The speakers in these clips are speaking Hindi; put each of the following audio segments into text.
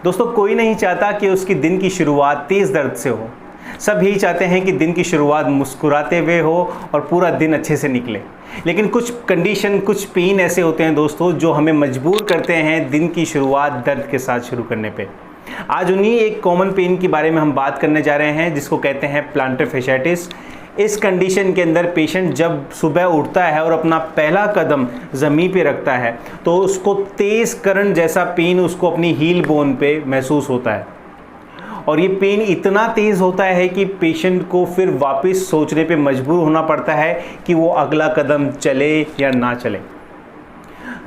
दोस्तों, कोई नहीं चाहता कि उसकी दिन की शुरुआत तेज़ दर्द से हो। सब यही चाहते हैं कि दिन की शुरुआत मुस्कुराते हुए हो और पूरा दिन अच्छे से निकले। लेकिन कुछ कंडीशन, कुछ पेन ऐसे होते हैं दोस्तों जो हमें मजबूर करते हैं दिन की शुरुआत दर्द के साथ शुरू करने पे। आज उन्हीं एक कॉमन पेन के बारे में हम बात करने जा रहे हैं जिसको कहते हैं प्लांटर फैशियाटिस। इस कंडीशन के अंदर पेशेंट जब सुबह उठता है और अपना पहला कदम ज़मीन पे रखता है तो उसको तेज़ करंट जैसा पेन उसको अपनी हील बोन पे महसूस होता है और ये पेन इतना तेज़ होता है कि पेशेंट को फिर वापस सोचने पे मजबूर होना पड़ता है कि वो अगला कदम चले या ना चले।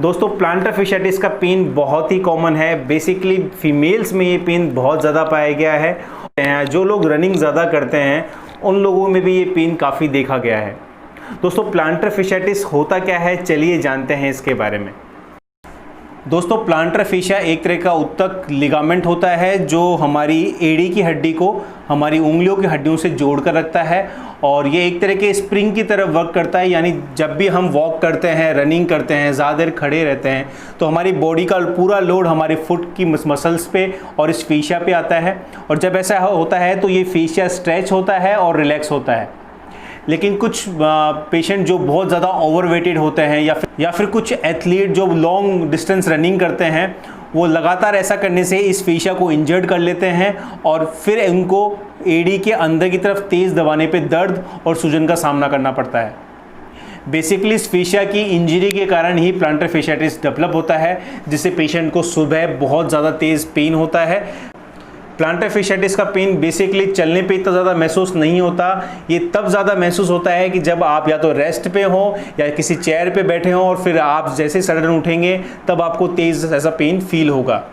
दोस्तों, प्लांटर फैशियाटिस का पेन बहुत ही कॉमन है। बेसिकली फीमेल्स में ये पेन बहुत ज़्यादा पाया गया है। जो लोग रनिंग ज़्यादा करते हैं उन लोगों में भी ये पेन काफ़ी देखा गया है। दोस्तों, प्लांटर फैशियाटिस होता क्या है, चलिए जानते हैं इसके बारे में। दोस्तों, प्लांटर फैशिया एक तरह का उत्तक लिगामेंट होता है जो हमारी एड़ी की हड्डी को हमारी उंगलियों की हड्डियों से जोड़ कर रखता है और ये एक तरह के स्प्रिंग की तरह वर्क करता है। यानी जब भी हम वॉक करते हैं, रनिंग करते हैं, ज़्यादा देर खड़े रहते हैं तो हमारी बॉडी का पूरा लोड हमारे फुट की मसल्स पे और इस फेशिया पे आता है और जब ऐसा होता है तो ये फेशिया स्ट्रेच होता है और रिलैक्स होता है। लेकिन कुछ पेशेंट जो बहुत ज़्यादा ओवरवेटेड होते हैं या फिर कुछ एथलीट जो लॉन्ग डिस्टेंस रनिंग करते हैं वो लगातार ऐसा करने से इस फेशिया को इंजर्ड कर लेते हैं और फिर उनको एड़ी के अंदर की तरफ तेज़ दबाने पे दर्द और सूजन का सामना करना पड़ता है। बेसिकली इस फेशिया की इंजरी के कारण ही प्लांटर फैशियाटिस डेवलप होता है जिससे पेशेंट को सुबह बहुत ज़्यादा तेज़ पेन होता है। प्लांटर फैशियाटिस का पेन बेसिकली चलने पे इतना ज़्यादा महसूस नहीं होता। ये तब ज़्यादा महसूस होता है कि जब आप या तो रेस्ट पे हो या किसी चेयर पे बैठे हों और फिर आप जैसे सडन उठेंगे तब आपको तेज़ ऐसा पेन फील होगा।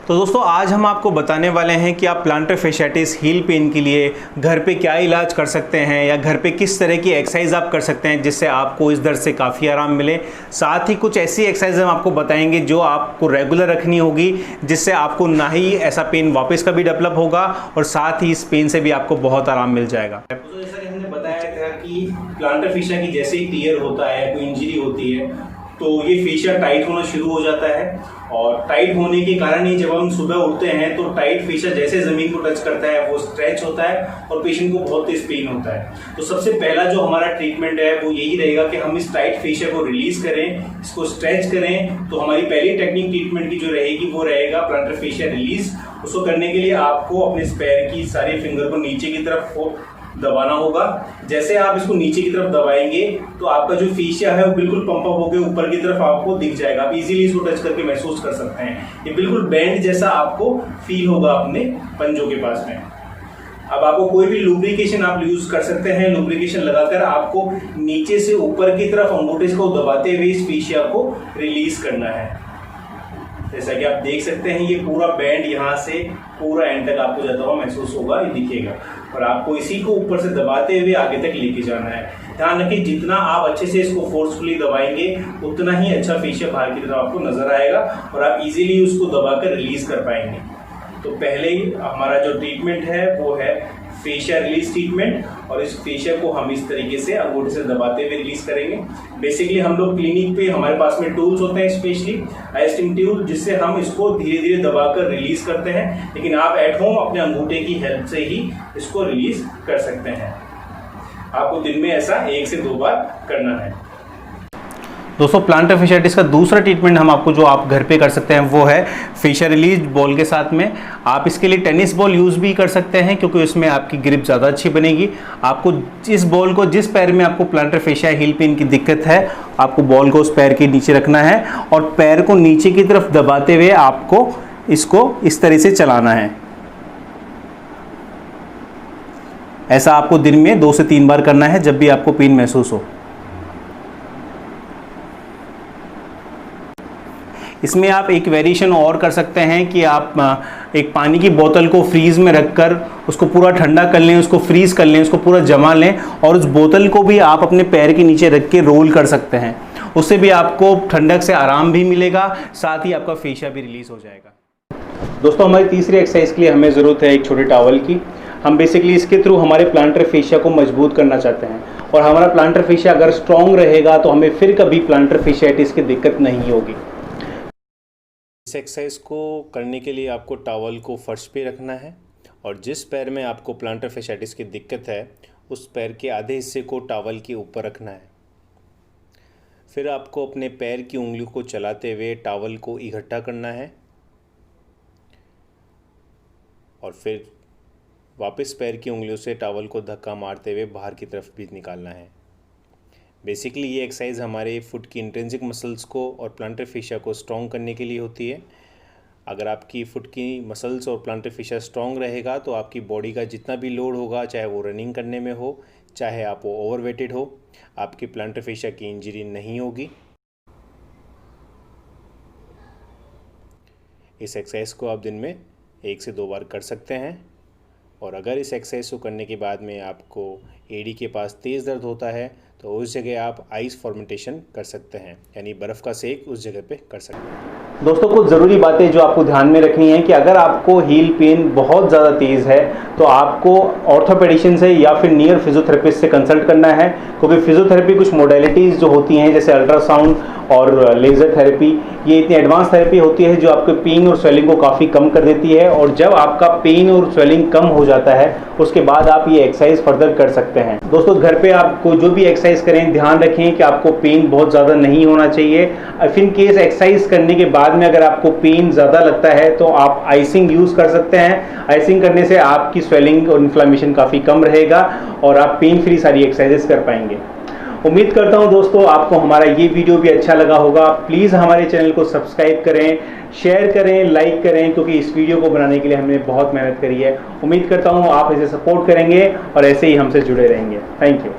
तो दोस्तों, आज हम आपको बताने वाले हैं कि आप प्लांटर फैशियाटिस हील पेन के लिए घर पे क्या इलाज कर सकते हैं या घर पे किस तरह की एक्सरसाइज आप कर सकते हैं जिससे आपको इस दर्द से काफ़ी आराम मिले। साथ ही कुछ ऐसी एक्सरसाइज हम आपको बताएंगे जो आपको रेगुलर रखनी होगी जिससे आपको ना ही ऐसा पेन वापस कभी डेवलप होगा और साथ ही इस पेन से भी आपको बहुत आराम मिल जाएगा। तो जैसा कि हमने बताया था कि प्लांटर फैशिया की जैसे ही टीयर होता है, कोई इंजरी होती है तो ये फेशिया टाइट होना शुरू हो जाता है और टाइट होने के कारण ही जब हम सुबह उठते हैं तो टाइट फेशिया जैसे ज़मीन को टच करता है वो स्ट्रेच होता है और पेशेंट को बहुत तेज पेन होता है। तो सबसे पहला जो हमारा ट्रीटमेंट है वो यही रहेगा कि हम इस टाइट फेशिया को रिलीज करें, इसको स्ट्रेच करें। तो हमारी पहली टेक्निक ट्रीटमेंट की जो रहेगी वो रहेगा प्लांटर फेशिया रिलीज। उसको करने के लिए आपको अपने पैर की सारे फिंगर को नीचे की तरफ दबाना होगा। जैसे आप इसको नीचे की तरफ दबाएंगे तो आपका जो फेशिया है वो बिल्कुल पंप अप होकर ऊपर की तरफ आपको दिख जाएगा। आप इजीली इसको टच करके महसूस कर सकते हैं। ये बिल्कुल बैंड जैसा आपको फील होगा अपने पंजों के पास में। अब आपको कोई भी लुब्रिकेशन आप यूज कर सकते हैं। लुब्रिकेशन लगाकर आपको नीचे से ऊपर की तरफ अंगूठे को दबाते हुए इस फेशिया को रिलीज करना है। जैसा कि आप देख सकते हैं ये पूरा बैंड यहाँ से पूरा एंड तक आपको जाता हुआ महसूस होगा, ये दिखेगा और आपको इसी को ऊपर से दबाते हुए आगे तक लेके जाना है। ध्यान रखिए, जितना आप अच्छे से इसको फोर्सफुली दबाएंगे उतना ही अच्छा फेशिया बाहर की तरफ आपको नजर आएगा और आप इजीली उसको दबाकर रिलीज कर पाएंगे। तो पहले ही हमारा जो ट्रीटमेंट है वो है फेशिया रिलीज ट्रीटमेंट और इस फेशिया को हम इस तरीके से अंगूठे से दबाते हुए रिलीज करेंगे। बेसिकली हम लोग क्लिनिक पे हमारे पास में टूल्स होते हैं, स्पेशली आइस्टिंग ट्यूब, जिससे हम इसको धीरे धीरे दबाकर रिलीज करते हैं। लेकिन आप एट होम अपने अंगूठे की हेल्प से ही इसको रिलीज कर सकते हैं। आपको दिन में ऐसा 1 से 2 बार करना है। दोस्तों, प्लांटर फैशियाटिस का दूसरा ट्रीटमेंट हम आपको जो आप घर पे कर सकते हैं वो है फेशिया रिलीज बॉल के साथ में। आप इसके लिए टेनिस बॉल यूज़ भी कर सकते हैं क्योंकि उसमें आपकी ग्रिप ज़्यादा अच्छी बनेगी। आपको इस बॉल को जिस पैर में आपको प्लांटर फैशिया हील पेन की दिक्कत है आपको बॉल को उस पैर के नीचे रखना है और पैर को नीचे की तरफ दबाते हुए आपको इसको इस तरह से चलाना है। ऐसा आपको दिन में 2 से 3 बार करना है जब भी आपको पेन महसूस हो। इसमें आप एक वेरिएशन और कर सकते हैं कि आप एक पानी की बोतल को फ्रीज में रखकर उसको पूरा ठंडा कर लें, उसको फ्रीज कर लें, उसको पूरा जमा लें और उस बोतल को भी आप अपने पैर के नीचे रख के रोल कर सकते हैं। उससे भी आपको ठंडक से आराम भी मिलेगा, साथ ही आपका फेशिया भी रिलीज हो जाएगा। दोस्तों, हमारी तीसरी एक्सरसाइज के लिए हमें ज़रूरत है एक छोटे टॉवल की। हम बेसिकली इसके थ्रू हमारे प्लांटर फेशिया को मजबूत करना चाहते हैं और हमारा प्लांटर फेशिया अगर स्ट्रॉन्ग रहेगा तो हमें फिर कभी प्लांटर फैशियाटिस की दिक्कत नहीं होगी। एक्सरसाइज को करने के लिए आपको टॉवल को फर्श पे रखना है और जिस पैर में आपको प्लांटर फैशियाटिस की दिक्कत है उस पैर के आधे हिस्से को टॉवल के ऊपर रखना है। फिर आपको अपने पैर की उंगलियों को चलाते हुए टॉवल को इकट्ठा करना है और फिर वापस पैर की उंगलियों से टॉवल को धक्का मारते हुए बाहर की तरफ भी निकालना है। बेसिकली ये एक्सरसाइज हमारे फुट की इंट्रिंसिक मसल्स को और प्लांटर फेशिया को स्ट्रॉन्ग करने के लिए होती है। अगर आपकी फुट की मसल्स और प्लांटर फेशिया स्ट्रॉन्ग रहेगा तो आपकी बॉडी का जितना भी लोड होगा, चाहे वो रनिंग करने में हो, चाहे आप वो ओवरवेटेड हो, आपकी प्लांटर फेशिया की इंजरी नहीं होगी। इस एक्सरसाइज को आप दिन में 1 से 2 बार कर सकते हैं और अगर इस एक्सरसाइज को करने के बाद में आपको एडी के पास तेज़ दर्द होता है तो उस जगह आप आइस फॉर्मेंटेशन कर सकते हैं, यानी बर्फ़ का सेक उस जगह पे कर सकते हैं। दोस्तों कुछ ज़रूरी बातें जो आपको ध्यान में रखनी है कि अगर आपको हील पेन बहुत ज़्यादा तेज़ है तो आपको ऑर्थोपेडिशियन से या फिर नियर फिजियोथेरेपिस्ट से कंसल्ट करना है, क्योंकि फिजियोथेरेपी कुछ मोडेलिटीज़ जो होती हैं जैसे अल्ट्रासाउंड और लेज़र थेरेपी, ये इतनी एडवांस थेरेपी होती है जो आपके पेन और स्वेलिंग को काफ़ी कम कर देती है। और जब आपका पेन और स्वेलिंग कम हो जाता है उसके बाद आप ये एक्सरसाइज फर्दर कर सकते हैं। दोस्तों घर पे आपको जो भी एक्सरसाइज करें ध्यान रखें कि आपको पेन बहुत ज़्यादा नहीं होना चाहिए। इफ इन केस एक्सरसाइज करने के बाद में अगर आपको पेन ज़्यादा लगता है तो आप आइसिंग यूज़ कर सकते हैं। आइसिंग करने से आपकी स्वेलिंग और इन्फ्लेमेशन काफ़ी कम रहेगा और आप पेन फ्री सारी एक्सरसाइजेस कर पाएंगे। उम्मीद करता हूं दोस्तों आपको हमारा ये वीडियो भी अच्छा लगा होगा। प्लीज़ हमारे चैनल को सब्सक्राइब करें, शेयर करें, लाइक करें, क्योंकि इस वीडियो को बनाने के लिए हमने बहुत मेहनत करी है। उम्मीद करता हूं आप इसे सपोर्ट करेंगे और ऐसे ही हमसे जुड़े रहेंगे। Thank you.